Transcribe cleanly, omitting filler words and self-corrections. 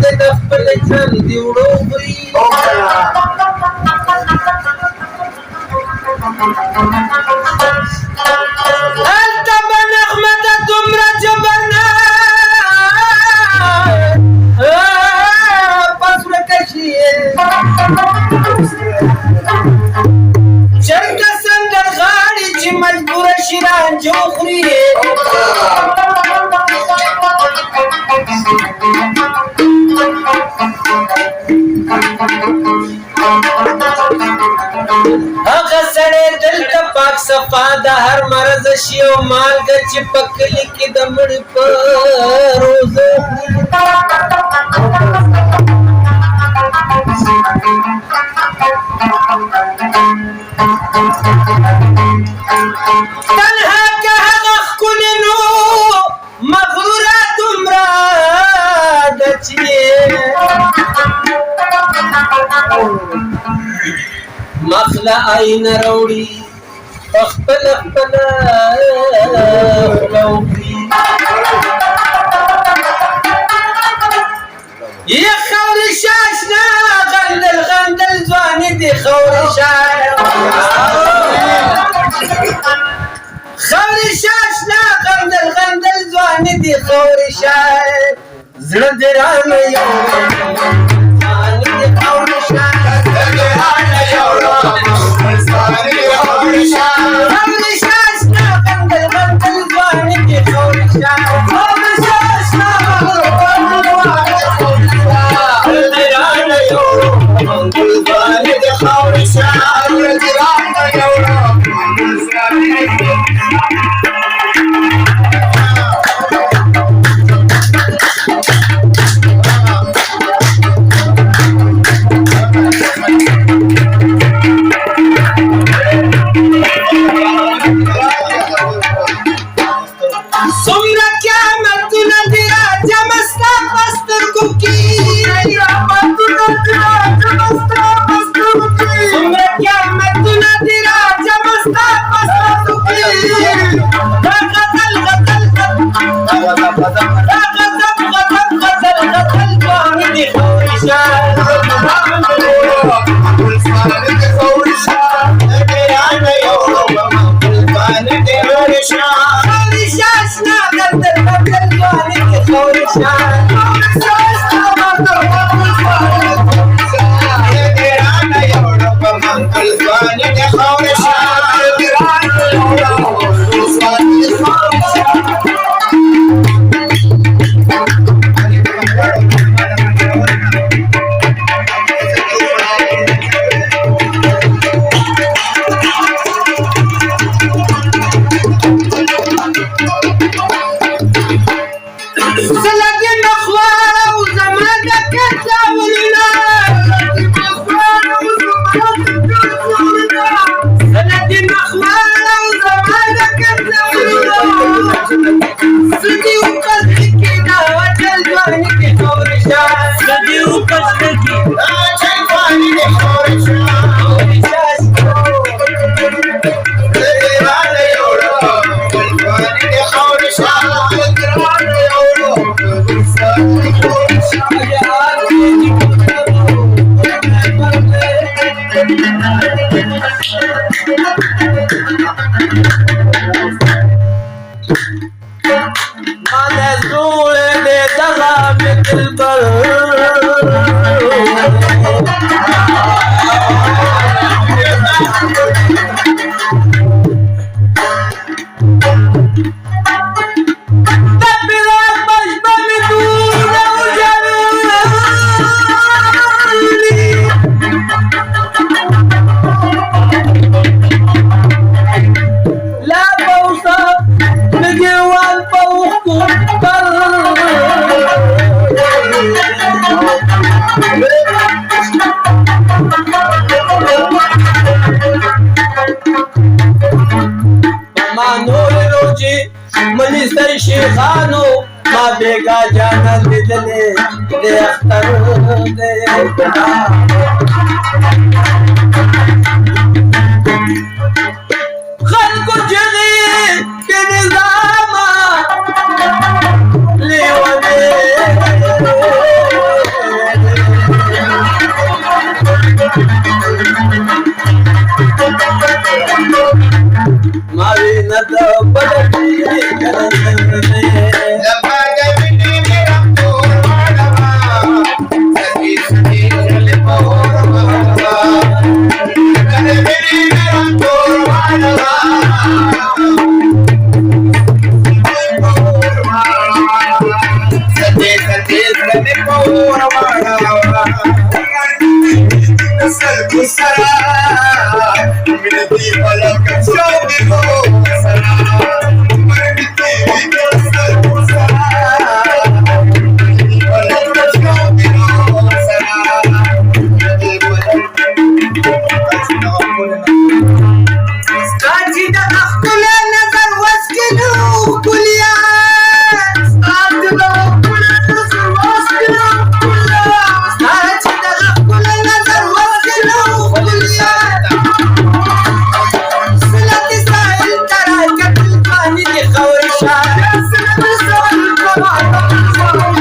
دې د خپل ژوند دی وړو خوري هلته به نغمه ده دومره جبرنه پس ورکه شي چرګه سندر غاړي چې مجبوره شي رانجه وخوري هغه سړی دلته پاک صفا د هر مرض شي او مالګه چې په کلي کې د مړي په روزه تنها که هغه ښکلې نو مغروره دومره ده چې مخله آینه راوړي په خپله خپله خوله وکړي یې خاورې شاشنه غندل غندل ځواني دي خاورې خاورې شاشنه غندل غندل ځواني دي خاورې شاش زړه دې رانه یوړه ځواني دي خاورې شاش خاورې شاشنه غندل غندل ځواني دي خاورې شاش خاورې شاشنه غندل غندل ملي شیخانو ما بیگا جانا لیدلے دے اختر دے خلق جغی کے نظام لیوانے Come on.